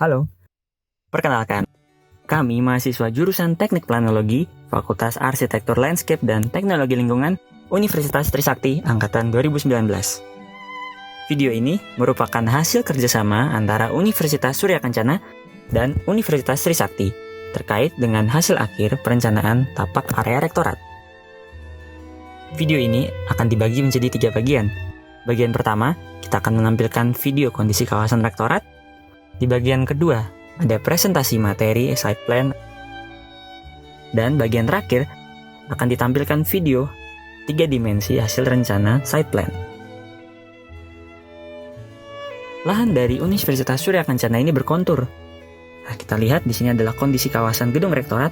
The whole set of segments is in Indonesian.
Halo, perkenalkan, kami mahasiswa jurusan Teknik Planologi, Fakultas Arsitektur Landscape dan Teknologi Lingkungan, Universitas Trisakti Angkatan 2019. Video ini merupakan hasil kerjasama antara Universitas Surya Kencana dan Universitas Trisakti terkait dengan hasil akhir perencanaan tapak area rektorat. Video ini akan dibagi menjadi 3 bagian. Bagian pertama, kita akan menampilkan video kondisi kawasan rektorat. Di bagian kedua, ada presentasi materi site plan. Dan bagian terakhir, akan ditampilkan video 3 dimensi hasil rencana site plan. Lahan dari Universitas Surya Kencana ini berkontur. Nah, kita lihat di sini adalah kondisi kawasan gedung rektorat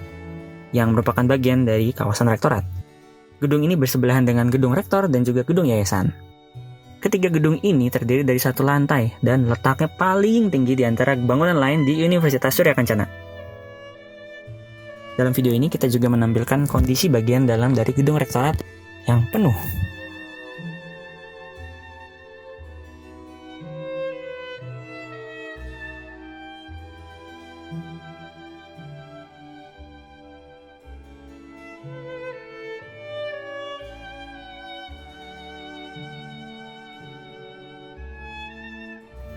yang merupakan bagian dari kawasan rektorat. Gedung ini bersebelahan dengan gedung rektor dan juga gedung yayasan. Ketiga gedung ini terdiri dari satu lantai dan letaknya paling tinggi di antara bangunan lain di Universitas Surya Kencana. Dalam video ini kita juga menampilkan kondisi bagian dalam dari gedung rektorat yang penuh.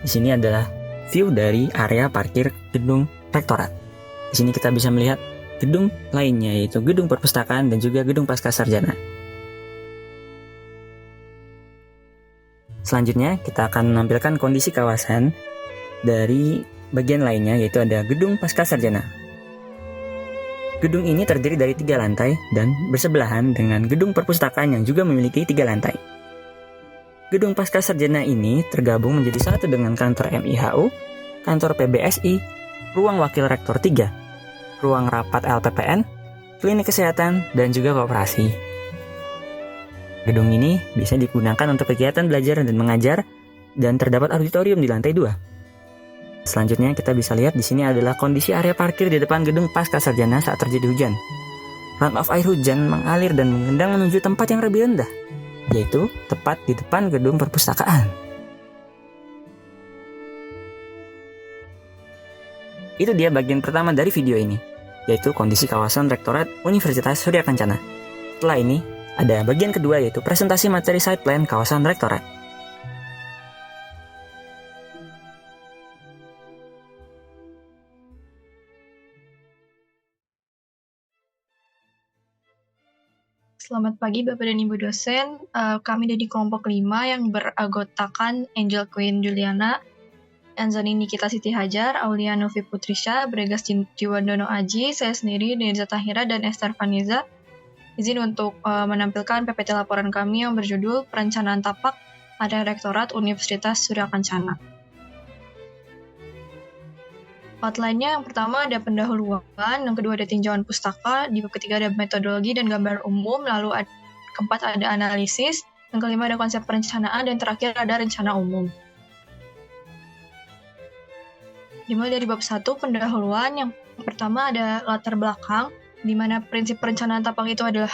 Di sini adalah view dari area parkir gedung rektorat. Di sini kita bisa melihat gedung lainnya, yaitu gedung perpustakaan dan juga gedung pascasarjana. Selanjutnya kita akan menampilkan kondisi kawasan dari bagian lainnya, yaitu ada gedung pascasarjana. Gedung ini terdiri dari 3 lantai dan bersebelahan dengan gedung perpustakaan yang juga memiliki 3 lantai. Gedung pascasarjana ini tergabung menjadi satu dengan kantor MIHU, kantor PBSI, ruang wakil rektor 3, ruang rapat LPPN, klinik kesehatan, dan juga koperasi. Gedung ini bisa digunakan untuk kegiatan belajar dan mengajar, dan terdapat auditorium di lantai 2. Selanjutnya kita bisa lihat di sini adalah kondisi area parkir di depan gedung pascasarjana saat terjadi hujan. Runoff air hujan mengalir dan mengendang menuju tempat yang lebih rendah, yaitu tepat di depan gedung perpustakaan. Itu dia bagian pertama dari video ini, yaitu kondisi kawasan rektorat Universitas Surya Kencana. Setelah ini, ada bagian kedua, yaitu presentasi materi site plan kawasan rektorat. Selamat pagi Bapak dan Ibu dosen. Kami dari kelompok 5 yang beranggotakan Angel Queen Juliana, Anzani Nikita Siti Hajar, Aulia Novi Putrisha, Bregas Jiwandono Aji, saya sendiri, Denza Tahira, dan Esther Vaniza. Izin untuk menampilkan PPT laporan kami yang berjudul Perencanaan Tapak Area Rektorat Universitas Surya Kencana. Outline-nya yang pertama ada pendahuluan, yang kedua ada tinjauan pustaka, di bab ketiga ada metodologi dan gambar umum, lalu keempat ada analisis, yang kelima ada konsep perencanaan, dan terakhir ada rencana umum. Dimulai dari bab 1, pendahuluan. Yang pertama ada latar belakang, di mana prinsip perencanaan tapak itu adalah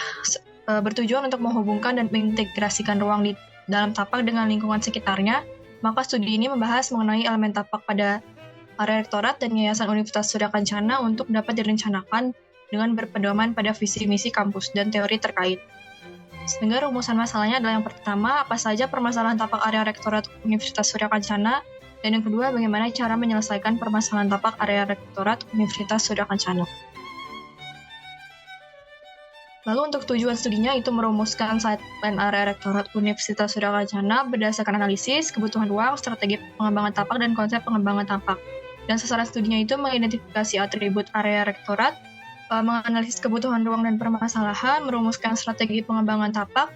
bertujuan untuk menghubungkan dan mengintegrasikan ruang di dalam tapak dengan lingkungan sekitarnya. Maka studi ini membahas mengenai elemen tapak pada area rektorat dan Yayasan Universitas Surya Kencana untuk dapat direncanakan dengan berpedoman pada visi misi kampus dan teori terkait. Sehingga rumusan masalahnya adalah yang pertama, apa saja permasalahan tapak area rektorat Universitas Surya Kencana, dan yang kedua, bagaimana cara menyelesaikan permasalahan tapak area rektorat Universitas Surya Kencana. Lalu untuk tujuan studinya itu merumuskan site plan area rektorat Universitas Surya Kencana berdasarkan analisis, kebutuhan ruang, strategi pengembangan tapak, dan konsep pengembangan tapak. Dan sasaran studinya itu mengidentifikasi atribut area rektorat, menganalisis kebutuhan ruang dan permasalahan, merumuskan strategi pengembangan tapak,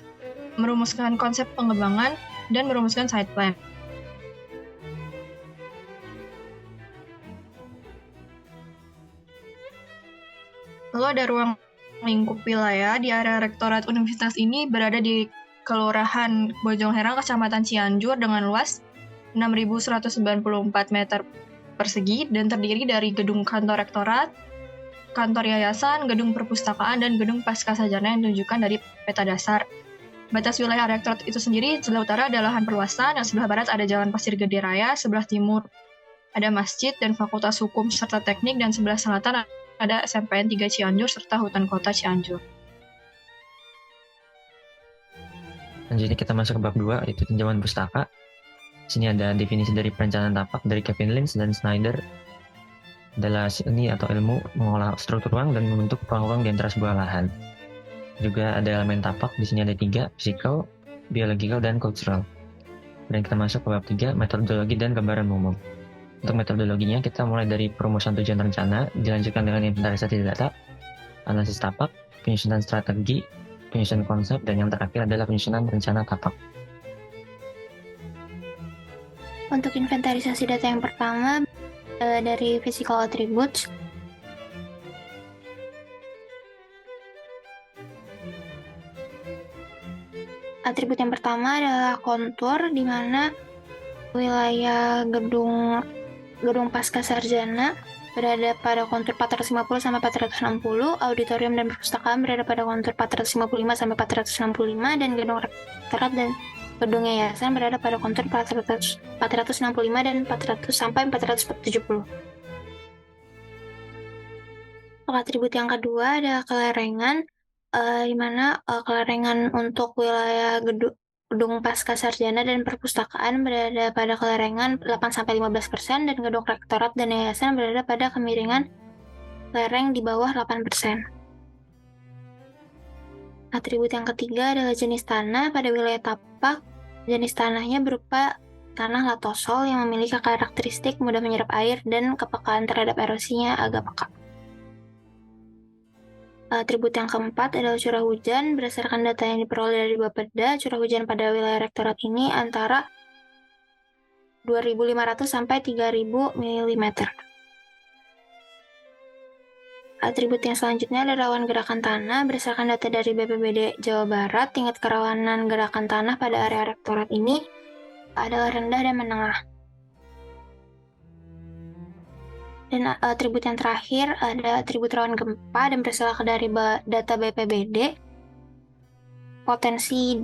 merumuskan konsep pengembangan, dan merumuskan site plan. Lalu ada ruang lingkup wilayah di area rektorat universitas ini berada di Kelurahan Bojongherang, Kecamatan Cianjur dengan luas 6.194 meter persegi dan terdiri dari gedung kantor rektorat, kantor yayasan, gedung perpustakaan, dan gedung pascasarjana yang ditunjukkan dari peta dasar. Batas wilayah rektorat itu sendiri, sebelah utara ada lahan perluasan, yang sebelah barat ada Jalan Pasir Gede Raya, sebelah timur ada masjid dan Fakultas Hukum serta Teknik, dan sebelah selatan ada SMPN 3 Cianjur serta Hutan Kota Cianjur. Selanjutnya kita masuk ke bab 2, yaitu tinjauan pustaka. Di sini ada definisi dari perencanaan tapak dari Kevin Lynch dan Snyder. Adalah seni atau ilmu mengolah struktur ruang dan membentuk ruang-ruang di antara sebuah lahan. Juga ada elemen tapak, di sini ada 3, physical, biological, dan cultural. Dan kita masuk ke bab 3, metodologi dan gambaran umum. Untuk metodologinya, kita mulai dari perumusan tujuan rencana, dilanjutkan dengan inventarisasi data, analisis tapak, penyusunan strategi, penyusunan konsep, dan yang terakhir adalah penyusunan rencana tapak. Untuk inventarisasi data yang pertama, dari physical attributes, atribut yang pertama adalah kontur, di mana wilayah gedung pasca sarjana berada pada kontur 450 sampai 460, auditorium dan perpustakaan berada pada kontur 455 sampai 465, dan gedung rektorat dan gedung yayasan berada pada kontur 465 dan 400 sampai 470. Atribut yang kedua ada kelerengan, di mana kelerengan untuk wilayah gedung pasca sarjana dan perpustakaan berada pada kelerengan 8-15% dan gedung rektorat dan yayasan berada pada kemiringan lereng di bawah 8%. Atribut yang ketiga adalah jenis tanah. Pada wilayah tapak, jenis tanahnya berupa tanah latosol yang memiliki karakteristik mudah menyerap air dan kepekaan terhadap erosinya agak peka. Atribut yang keempat adalah curah hujan. Berdasarkan data yang diperoleh dari Bapeda, curah hujan pada wilayah rektorat ini antara 2.500 sampai 3.000 mm. Atribut yang selanjutnya adalah rawan gerakan tanah. Berdasarkan data dari BPBD Jawa Barat, tingkat kerawanan gerakan tanah pada area rektorat ini adalah rendah dan menengah. Dan atribut yang terakhir ada atribut rawan gempa, dan berdasarkan dari data BPBD, potensi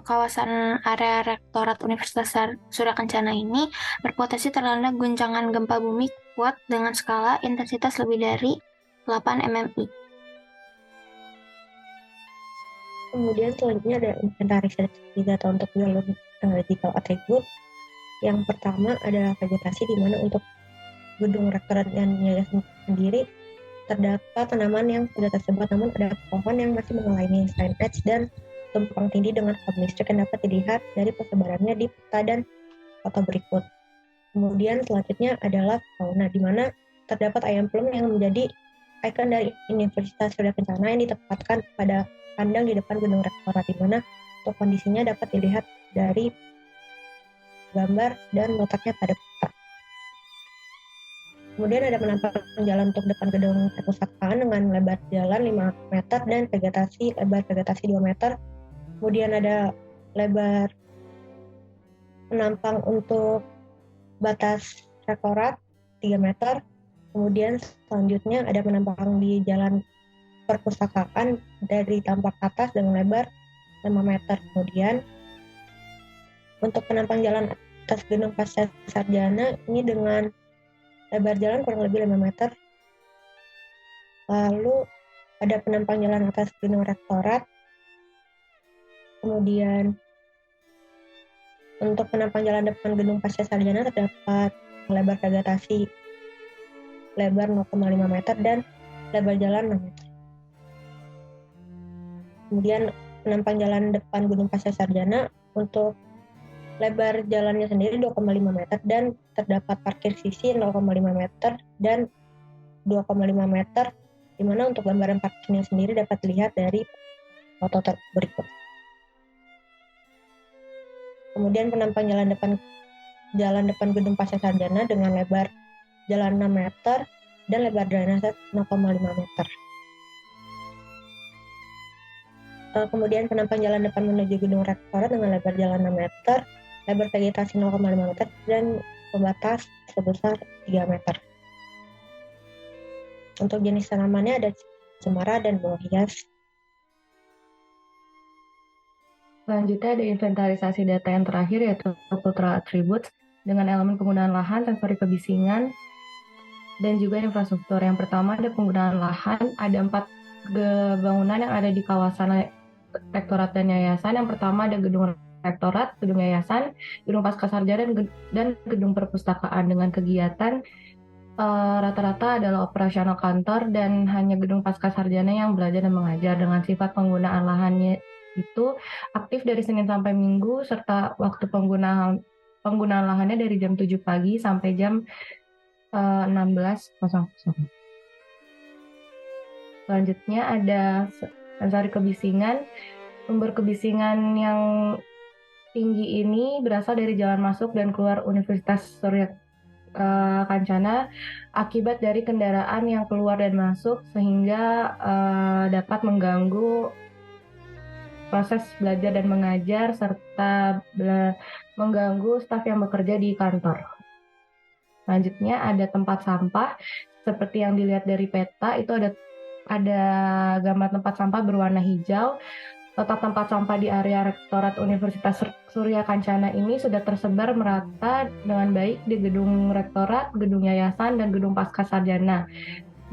kawasan area rektorat Universitas Surya Kencana ini berpotensi terlanda guncangan gempa bumi kuat dengan skala intensitas lebih dari 8 mmi. Kemudian selanjutnya ada inventarisasi data untuk biological attribute. Yang pertama adalah vegetasi, di mana untuk gedung rektorat dan yayasan sendiri terdapat tanaman yang sudah tersebar, namun ada pohon yang masih mengalami sign edge dan tumpang tindih dengan kabel listrik yang dapat dilihat dari persebarannya di peta dan foto berikut. Kemudian selanjutnya adalah fauna, di mana terdapat ayam pelung yang menjadi ikon dari Universitas Surya Kencana yang ditempatkan pada kandang di depan gedung rektorat, di mana untuk kondisinya dapat dilihat dari gambar dan letaknya pada peta. Kemudian ada penampakan jalan untuk depan gedung perpustakaan dengan lebar jalan 5 meter dan lebar vegetasi 2 meter. Kemudian ada lebar penampang untuk batas rektorat 3 meter. Kemudian selanjutnya ada penampakan di jalan perpustakaan dari tampak atas dengan lebar 5 meter. Kemudian untuk penampang jalan atas gedung pasca sarjana ini dengan lebar jalan kurang lebih 5 meter. Lalu ada penampang jalan atas gedung rektorat. Kemudian untuk penampang jalan depan gedung pasca sarjana terdapat lebar vegetasi lebar 0,5 meter dan lebar jalan 6 meter. Kemudian penampang jalan depan gedung pasca sarjana untuk lebar jalannya sendiri 2,5 meter dan terdapat parkir sisi 0,5 meter dan 2,5 meter, di mana untuk gambaran parkirnya sendiri dapat dilihat dari foto berikut. Kemudian penampang jalan depan gedung pasca sarjana dengan lebar jalan 6 meter dan lebar drainase 0,5 meter. Kemudian penampang jalan depan menuju gedung rektorat dengan lebar jalan 6 meter, lebar vegetasi 0,5 meter, dan pembatas sebesar 3 meter. Untuk jenis tanamannya ada cemara dan bunga hias. Selanjutnya ada inventarisasi data yang terakhir, yaitu cultural attributes. dengan elemen penggunaan lahan, sensori kebisingan, dan juga infrastruktur. Yang pertama ada penggunaan lahan, ada 4 bangunan yang ada di kawasan rektorat dan yayasan. Yang pertama ada gedung rektorat, gedung yayasan, gedung pascasarjana, dan gedung perpustakaan dengan kegiatan rata-rata adalah operasional kantor dan hanya gedung pascasarjana yang belajar dan mengajar. Dengan sifat penggunaan lahannya itu aktif dari Senin sampai Minggu serta waktu penggunaan lahannya dari jam 7 pagi sampai jam 16.00. Selanjutnya ada sensori kebisingan. Sumber kebisingan yang tinggi ini berasal dari jalan masuk dan keluar Universitas Surya Kencana akibat dari kendaraan yang keluar dan masuk sehingga dapat mengganggu proses belajar dan mengajar serta mengganggu staf yang bekerja di kantor. Selanjutnya ada tempat sampah seperti yang dilihat dari peta, itu ada gambar tempat sampah berwarna hijau. Letak tempat sampah di area Rektorat Universitas Surya Kencana ini sudah tersebar merata dengan baik di gedung rektorat, gedung yayasan, dan gedung pascasarjana.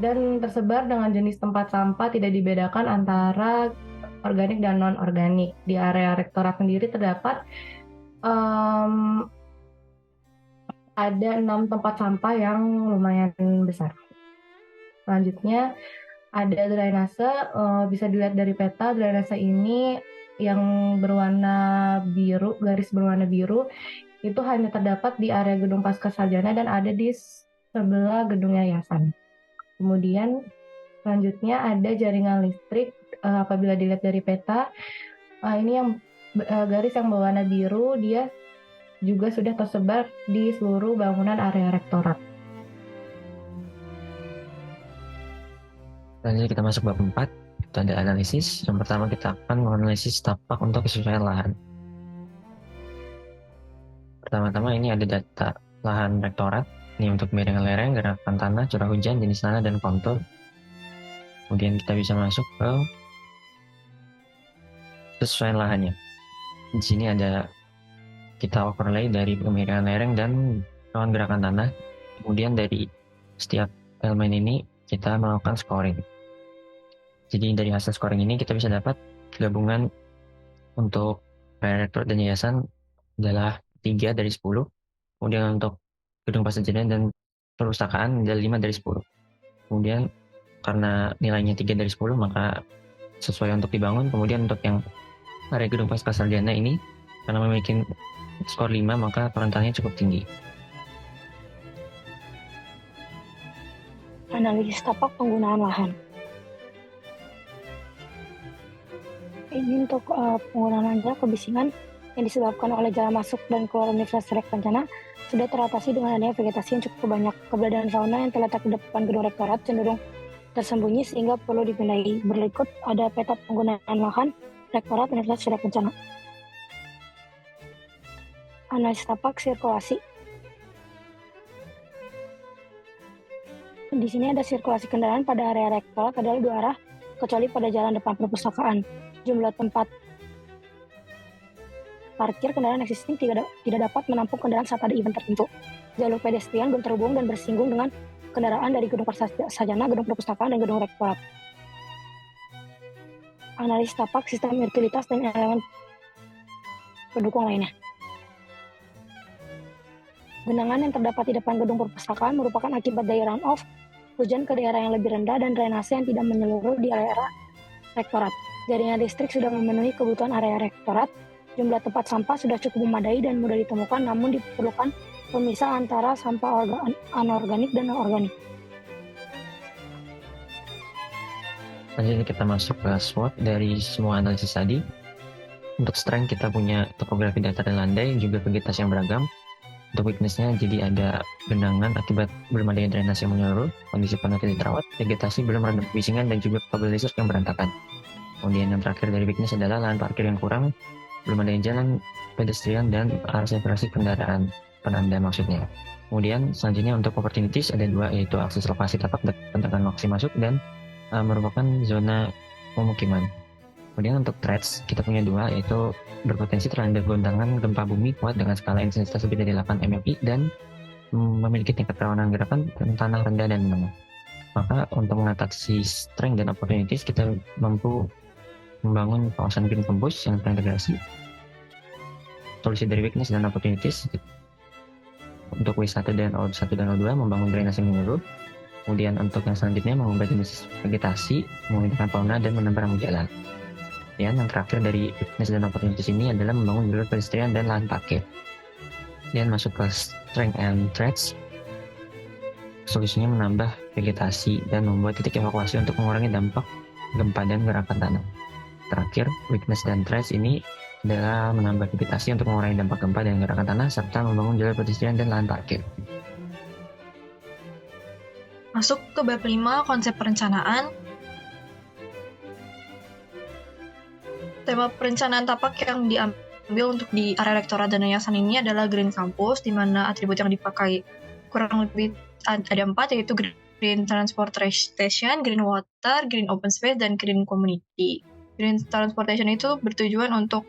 Dan tersebar dengan jenis tempat sampah tidak dibedakan antara organik dan non-organik. Di area rektorat sendiri terdapat ada 6 tempat sampah yang lumayan besar. Selanjutnya ada drainase, bisa dilihat dari peta. Drainase ini yang berwarna biru, garis berwarna biru, itu hanya terdapat di area gedung pascasarjana dan ada di sebelah gedung yayasan. Kemudian selanjutnya ada jaringan listrik, apabila dilihat dari peta, ini yang garis yang berwarna biru, dia juga sudah tersebar di seluruh bangunan area rektorat. Selanjutnya kita masuk bab 4, itu ada analisis. Yang pertama kita akan menganalisis tapak untuk kesesuaian lahan. Pertama-tama ini ada data lahan rektorat, ini untuk miringan lereng, gerakan tanah, curah hujan, jenis tanah, dan kontur. Kemudian kita bisa masuk ke kesesuaian lahannya. Di sini ada kita overlay dari kemiringan lereng dan rawan gerakan tanah. Kemudian dari setiap elemen ini kita melakukan scoring. Jadi dari hasil scoring ini kita bisa dapat gabungan untuk rektorat dan yayasan adalah 3 dari 10. Kemudian untuk gedung pascasarjana dan perpustakaan adalah 5 dari 10. Kemudian karena nilainya 3 dari 10 maka sesuai untuk dibangun. Kemudian untuk yang area gedung pascasarjana ini karena memiliki skor 5 maka perentanannya cukup tinggi. Analisis tapak penggunaan lahan. Ini untuk penggunaan lahan kebisingan yang disebabkan oleh jalan masuk dan keluar Universitas Surya Kencana sudah teratasi dengan adanya vegetasi yang cukup banyak. Keberadaan fauna yang terletak di depan gedung rektorat cenderung tersembunyi sehingga perlu dipindahi. Berikut ada peta penggunaan lahan rektorat Universitas Surya Kencana. Analisis tapak sirkulasi. Di sini ada sirkulasi kendaraan pada area rektorat adalah 2 arah, kecuali pada jalan depan perpustakaan. Jumlah tempat parkir kendaraan existing tidak dapat menampung kendaraan saat ada event tertentu. Jalur pedestrian belum terhubung dan bersinggung dengan kendaraan dari gedung pascasarjana, gedung perpustakaan, dan gedung rektorat. Analisis tapak sistem utilitas dan elemen pendukung lainnya. Genangan yang terdapat di depan gedung perpustakaan merupakan akibat dari runoff hujan ke daerah yang lebih rendah dan drainase yang tidak menyeluruh di area rektorat. Jaringan listrik sudah memenuhi kebutuhan area rektorat. Jumlah tempat sampah sudah cukup memadai dan mudah ditemukan, namun diperlukan pemisah antara sampah anorganik dan organik. Selanjutnya kita masuk ke SWOT dari semua analisis tadi. Untuk strength kita punya topografi datar dan landai, juga vegetasi yang beragam. Untuk weakness-nya jadi ada genangan akibat belum adanya drainase yang menyeluruh, kondisi tanah tidak terawat, vegetasi belum rendah kebisingan, dan juga kabel listrik yang berantakan. Kemudian yang terakhir dari weakness adalah lahan parkir yang kurang, belum adanya jalan pedestrian, dan akselerasi kendaraan penanda maksudnya. Kemudian selanjutnya untuk opportunities ada 2, yaitu akses lokasi tapak dan tekan lokasi masuk dan merupakan zona pemukiman. Kemudian untuk threats kita punya dua, yaitu berpotensi terhadap goncangan gempa bumi kuat dengan skala intensitas lebih dari 8 MMI dan memiliki tingkat kerawanan gerakan tanah rendah dan menengah. Maka untuk mengatasi strength dan opportunities kita mampu membangun kawasan green campus yang terintegrasi. Solusi dari weakness dan opportunities untuk W1 dan O1 dan O2 membangun drainase menyeluruh. Kemudian untuk yang selanjutnya mengubah jenis vegetasi, memindahkan fauna dan menambah rambu jalan. Dan yang terakhir dari weakness dan opportunities ini adalah membangun jalur pedestrian dan lahan parkir. Dan masuk ke strength and threats, solusinya menambah vegetasi dan membuat titik evakuasi untuk mengurangi dampak gempa dan gerakan tanah. Terakhir, weakness dan threats ini adalah menambah vegetasi untuk mengurangi dampak gempa dan gerakan tanah serta membangun jalur pedestrian dan lahan parkir. Masuk ke bab 5, konsep perencanaan. Tema perencanaan tapak yang diambil untuk di area rektorat dan yayasan ini adalah Green Campus, di mana atribut yang dipakai kurang lebih ada 4, yaitu Green Transportation, Green Water, Green Open Space, dan Green Community. Green Transportation itu bertujuan untuk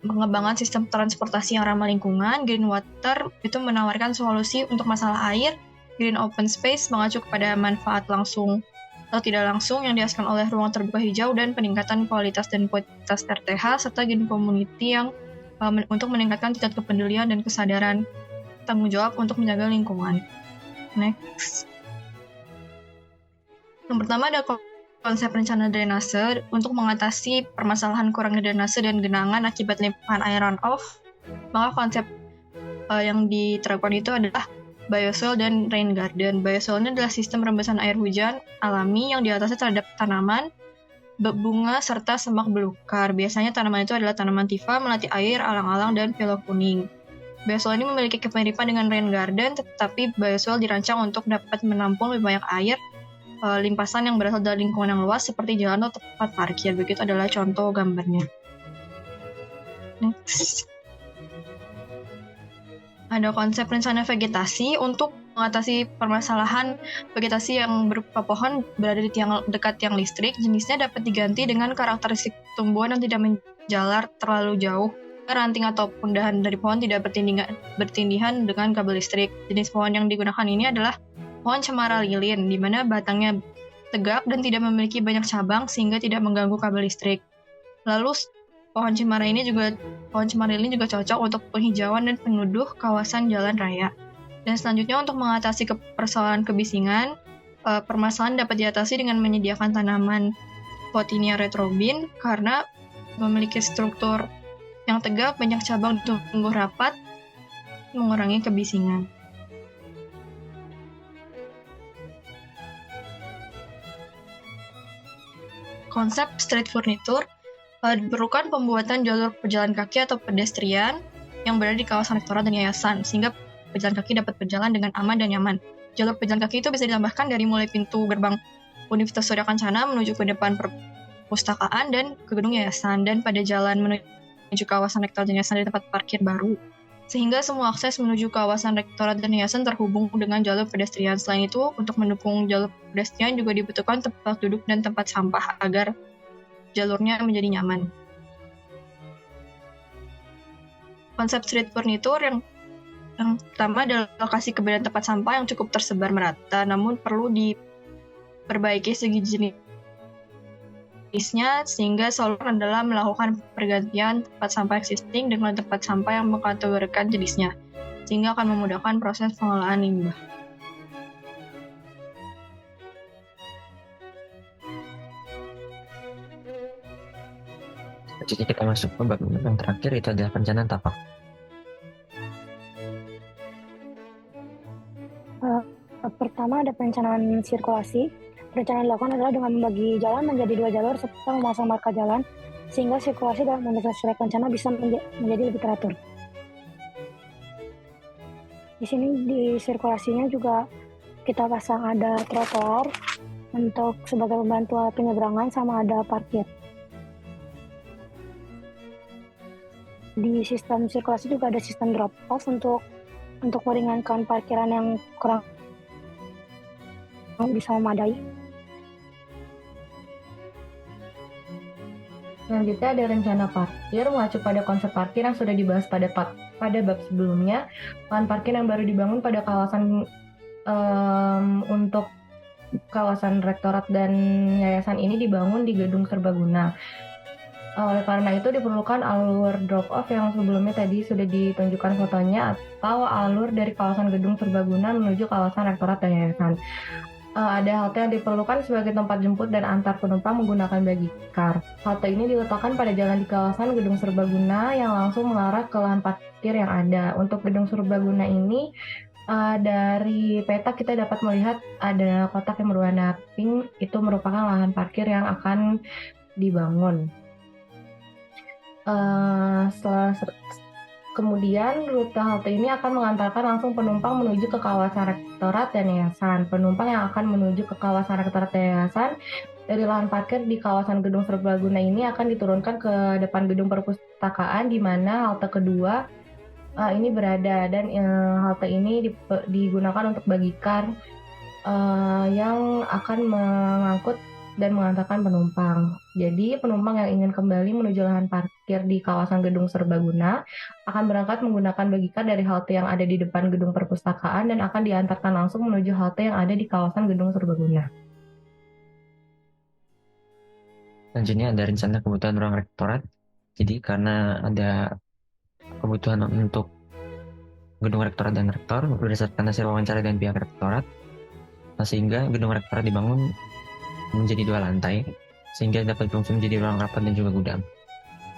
mengembangkan sistem transportasi yang ramah lingkungan. Green Water itu menawarkan solusi untuk masalah air. Green Open Space mengacu kepada manfaat langsung atau tidak langsung yang dihasilkan oleh ruang terbuka hijau dan peningkatan kualitas dan kuantitas RTH, serta Green Community yang untuk meningkatkan tingkat kepedulian dan kesadaran tanggung jawab untuk menjaga lingkungan. Next. Yang pertama ada konsep rencana drainase untuk mengatasi permasalahan kurangnya drainase dan genangan akibat limpahan air runoff. Maka konsep yang diterapkan itu adalah biosoil dan rain garden. Biosoil ini adalah sistem rembesan air hujan alami yang diatasnya terhadap tanaman, bunga, serta semak belukar. Biasanya tanaman itu adalah tanaman tifa, melati air, alang-alang, dan pilau kuning. Biosoil ini memiliki kemiripan dengan rain garden, tetapi biosoil dirancang untuk dapat menampung lebih banyak air limpasan yang berasal dari lingkungan yang luas seperti jalan atau tempat parkir. Begitu adalah contoh gambarnya. Next. Ada konsep rencana vegetasi untuk mengatasi permasalahan vegetasi yang berupa pohon berada di dekat tiang listrik. Jenisnya dapat diganti dengan karakteristik tumbuhan yang tidak menjalar terlalu jauh. Ranting ataupun dahan dari pohon tidak bertindihan dengan kabel listrik. Jenis pohon yang digunakan ini adalah pohon cemara lilin, di mana batangnya tegak dan tidak memiliki banyak cabang sehingga tidak mengganggu kabel listrik. Lalu pohon cemara lilin juga cocok untuk penghijauan dan penuduh kawasan jalan raya. Dan selanjutnya untuk mengatasi persoalan kebisingan, permasalahan dapat diatasi dengan menyediakan tanaman Photinia retrobin karena memiliki struktur yang tegak, banyak cabang tumbuh rapat, mengurangi kebisingan. Konsep street furniture diperlukan pembuatan jalur pejalan kaki atau pedestrian yang berada di kawasan rektorat dan yayasan, sehingga pejalan kaki dapat berjalan dengan aman dan nyaman. Jalur pejalan kaki itu bisa ditambahkan dari mulai pintu gerbang Universitas Surya Kencana menuju ke depan perpustakaan dan ke gedung yayasan, dan pada jalan menuju kawasan rektorat dan yayasan dari tempat parkir baru. Sehingga semua akses menuju kawasan rektorat dan yayasan terhubung dengan jalur pedestrian. Selain itu, untuk mendukung jalur pedestrian juga dibutuhkan tempat duduk dan tempat sampah agar jalurnya menjadi nyaman. Konsep street furniture yang pertama adalah lokasi keberadaan tempat sampah yang cukup tersebar merata, namun perlu diperbaiki segi jenisnya, sehingga solusi adalah melakukan pergantian tempat sampah existing dengan tempat sampah yang mengkategorikan jenisnya, sehingga akan memudahkan proses pengolahan limbah. Selanjutnya kita masuk ke bab yang terakhir, itu adalah perencanaan tapak. Pertama ada perencanaan sirkulasi. Perencanaan dilakukan adalah dengan membagi jalan menjadi 2 jalur serta memasang marka jalan sehingga sirkulasi dalam Universitas Surya Kencana bisa menjadi lebih teratur. Di sini di sirkulasinya juga kita pasang ada trotoar untuk sebagai pembantu penyeberangan sama ada parkir. Di sistem sirkulasi juga ada sistem drop off untuk meringankan parkiran yang kurang bisa memadai. Selanjutnya ada rencana parkir, mengacu pada konsep parkir yang sudah dibahas pada bab sebelumnya. Lahan parkir yang baru dibangun pada kawasan untuk kawasan rektorat dan yayasan ini dibangun di gedung serbaguna. Oleh karena itu diperlukan alur drop-off yang sebelumnya tadi sudah ditunjukkan fotonya atau alur dari kawasan gedung serbaguna menuju kawasan rektorat dan yayasan. Ada halte yang diperlukan sebagai tempat jemput dan antar penumpang menggunakan bagikar. Halte ini diletakkan pada jalan di kawasan gedung serbaguna yang langsung mengarah ke lahan parkir yang ada. Untuk gedung serbaguna ini, dari peta kita dapat melihat ada kotak yang berwarna pink, itu merupakan lahan parkir yang akan dibangun. Kemudian rute halte ini akan mengantarkan langsung penumpang menuju ke kawasan rektorat dan yayasan. Penumpang yang akan menuju ke kawasan rektorat dan yayasan dari lahan parkir di kawasan gedung serbaguna ini akan diturunkan ke depan gedung perpustakaan di mana halte kedua ini berada, dan halte ini digunakan untuk bagikar yang akan mengangkut dan mengantarkan penumpang. Jadi penumpang yang ingin kembali menuju lahan parkir di kawasan gedung serbaguna akan berangkat menggunakan bagikar dari halte yang ada di depan gedung perpustakaan dan akan diantarkan langsung menuju halte yang ada di kawasan gedung serbaguna. Selanjutnya ada rencana kebutuhan ruang rektorat. Jadi karena ada kebutuhan untuk gedung rektorat dan rektor berdasarkan hasil wawancara dan pihak rektorat, sehingga gedung rektorat dibangun menjadi 2 lantai, sehingga dapat berfungsi menjadi ruang rapat dan juga gudang.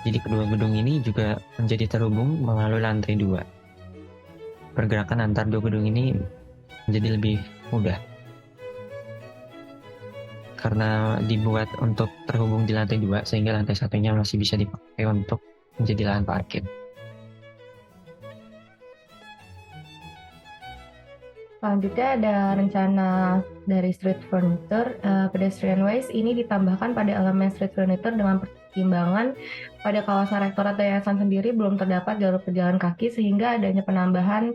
Jadi kedua gedung ini juga menjadi terhubung melalui lantai 2. Pergerakan antar 2 gedung ini menjadi lebih mudah karena dibuat untuk terhubung di lantai 2, sehingga lantai satunya masih bisa dipakai untuk menjadi lahan parkir. Selanjutnya ada rencana dari street furniture. Pedestrian ways ini ditambahkan pada elemen street furniture dengan pertimbangan pada kawasan rektorat dan yayasan sendiri belum terdapat jalur pejalan kaki, sehingga adanya penambahan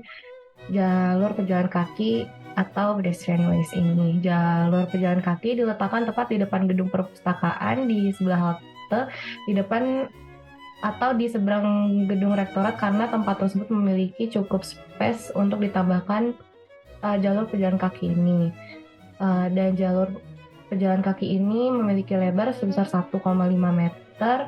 jalur pejalan kaki atau pedestrian ways ini. Jalur pejalan kaki diletakkan tepat di depan gedung perpustakaan di sebelah halte, di depan atau di seberang gedung rektorat, karena tempat tersebut memiliki cukup space untuk ditambahkan jalur pejalan kaki ini. Dan jalur pejalan kaki ini memiliki lebar sebesar 1,5 meter,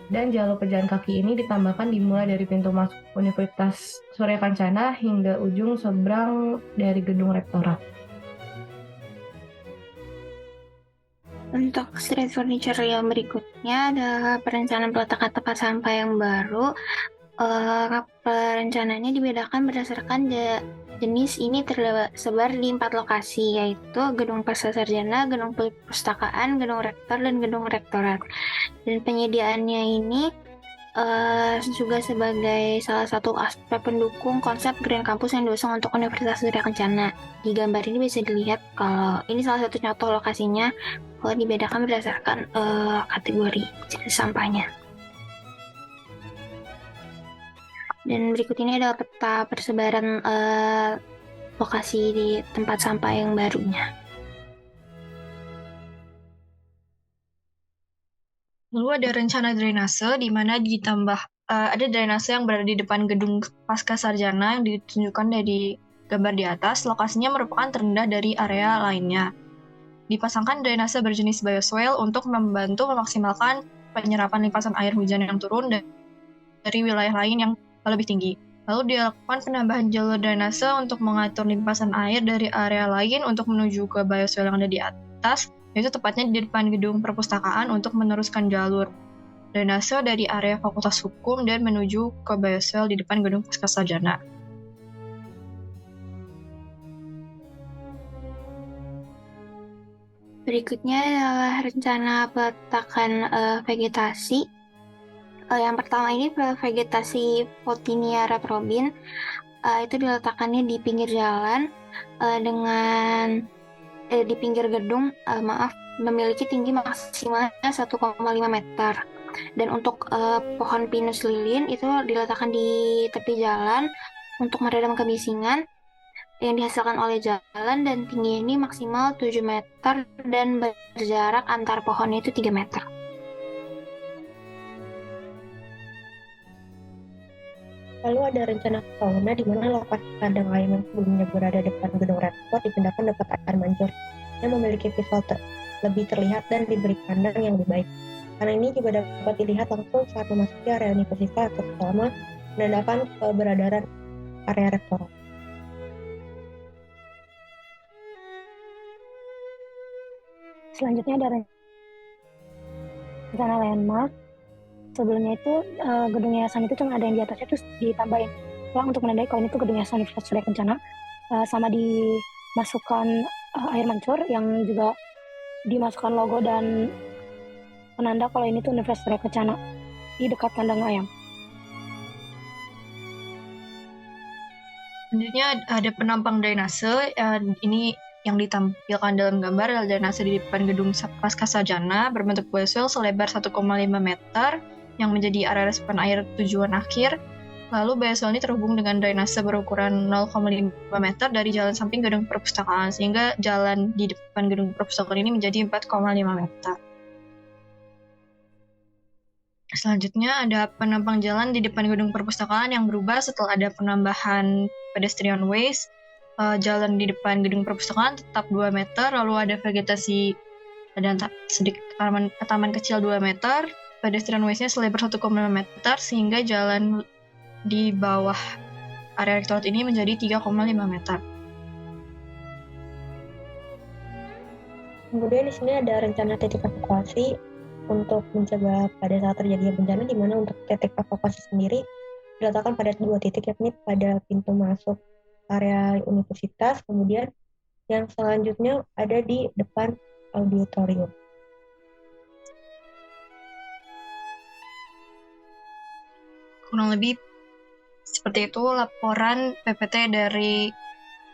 dan jalur pejalan kaki ini ditambahkan dimulai dari pintu masuk Universitas Surya Kencana hingga ujung seberang dari gedung rektorat. Untuk street furniture yang berikutnya adalah perencanaan peletakan tempat sampah yang baru. Perencanaannya dibedakan berdasarkan jenis. Ini tersebar di 4 lokasi, yaitu Gedung Pasca Sarjana, Gedung Perpustakaan, Gedung Rektor, dan Gedung Rektorat. Dan penyediaannya ini juga sebagai salah satu aspek pendukung konsep Green Campus yang diusung untuk Universitas Surya Kencana. Di gambar ini bisa dilihat kalau ini salah satu contoh lokasinya, kalau dibedakan berdasarkan kategori jenis sampahnya. Dan berikut ini adalah peta persebaran lokasi di tempat sampah yang barunya. Lalu ada rencana drainase, di mana ditambah ada drainase yang berada di depan gedung Pasca Sarjana yang ditunjukkan dari gambar di atas. Lokasinya merupakan terendah dari area lainnya. Dipasangkan drainase berjenis bioswale untuk membantu memaksimalkan penyerapan limpasan air hujan yang turun dari wilayah lain yang lebih tinggi. Lalu dilakukan penambahan jalur drainase untuk mengatur limpasan air dari area lain untuk menuju ke bioswale yang ada di atas, yaitu tepatnya di depan gedung perpustakaan untuk meneruskan jalur drainase dari area Fakultas Hukum dan menuju ke bioswale di depan gedung Pasca Sarjana. Berikutnya adalah rencana peletakan vegetasi. Yang pertama ini vegetasi Photinia reprobin, itu diletakkannya di pinggir jalan di pinggir gedung, memiliki tinggi maksimalnya 1,5 meter. Dan untuk pohon pinus lilin itu diletakkan di tepi jalan untuk meredam kebisingan yang dihasilkan oleh jalan, dan tinggi ini maksimal 7 meter dan berjarak antar pohonnya itu 3 meter. Lalu ada rencana fauna di mana lokasi kandang ayam yang sebelumnya berada depan gedung rektor dipindahkan dekat air mancur yang memiliki visual lebih terlihat dan diberi kandang yang lebih baik. Karena ini juga dapat dilihat langsung saat memasuki area universitas terutama menandakan keberadaan area rektorat. Selanjutnya ada rencana landmark. Sebelumnya itu gedung yayasan itu cuma ada yang di atasnya terus ditambahin ulang untuk menandai kalau ini tuh gedung yayasan Universitas Surya Kencana, sama dimasukkan air mancur yang juga dimasukkan logo dan penanda kalau ini tuh Universitas Surya Kencana di dekat kandang ayam. Selanjutnya ada penampang drainase. Ini yang ditampilkan dalam gambar adalah drainase di depan gedung Pascasarjana berbentuk well selebar 1,5 meter yang menjadi area resepan air tujuan akhir. Lalu BSL ini terhubung dengan drainase berukuran 0,5 meter dari jalan samping gedung perpustakaan, sehingga jalan di depan gedung perpustakaan ini menjadi 4,5 meter. Selanjutnya ada penampang jalan di depan gedung perpustakaan yang berubah setelah ada penambahan pedestrian ways. Jalan di depan gedung perpustakaan tetap 2 meter, lalu ada vegetasi, ada sedikit taman kecil 2 meter, pedestrian ways-nya selebar 1,5 meter, sehingga jalan di bawah area rektorat ini menjadi 3,5 meter. Kemudian di sini ada rencana titik evakuasi untuk mencegah pada saat terjadinya bencana, di mana untuk titik evakuasi sendiri diletakkan pada 2 titik, yakni pada pintu masuk area universitas, kemudian yang selanjutnya ada di depan auditorium. Kurang lebih seperti itu laporan PPT dari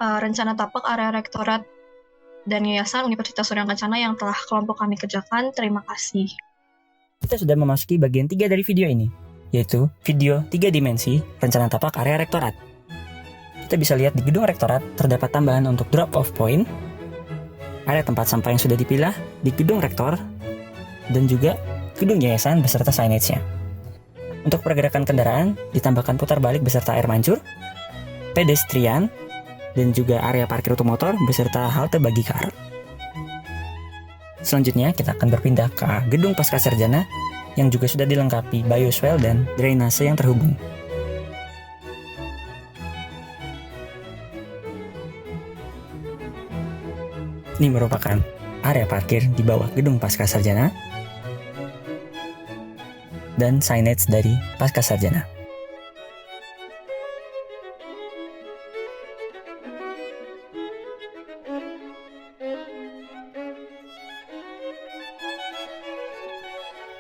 rencana tapak area rektorat dan yayasan Universitas Surya Kencana yang telah kelompok kami kerjakan. Terima kasih. Kita sudah memasuki bagian 3 dari video ini, yaitu video 3 dimensi rencana tapak area rektorat. Kita bisa lihat di gedung rektorat terdapat tambahan untuk drop-off point, area tempat sampah yang sudah dipilah di gedung rektor, dan juga gedung yayasan beserta signage-nya. Untuk pergerakan kendaraan, ditambahkan putar balik beserta air mancur, pedestrian, dan juga area parkir otomotor beserta halte bagi car. Selanjutnya, kita akan berpindah ke gedung Pascasarjana yang juga sudah dilengkapi bioswale dan drainase yang terhubung. Ini merupakan area parkir di bawah gedung Pascasarjana dan signage dari Pascasarjana.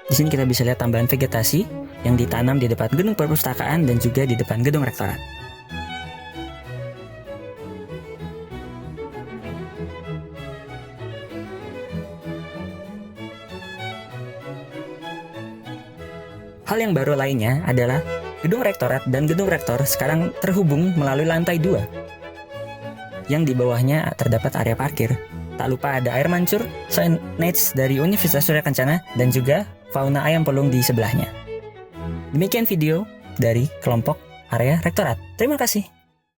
Di sini kita bisa lihat tambahan vegetasi yang ditanam di depan gedung perpustakaan dan juga di depan gedung rektorat. Hal yang baru lainnya adalah gedung rektorat dan gedung rektor sekarang terhubung melalui lantai 2 yang di bawahnya terdapat area parkir. Tak lupa ada air mancur, signage dari Universitas Surya Kencana, dan juga fauna ayam pelung di sebelahnya. Demikian video dari kelompok area rektorat. Terima kasih.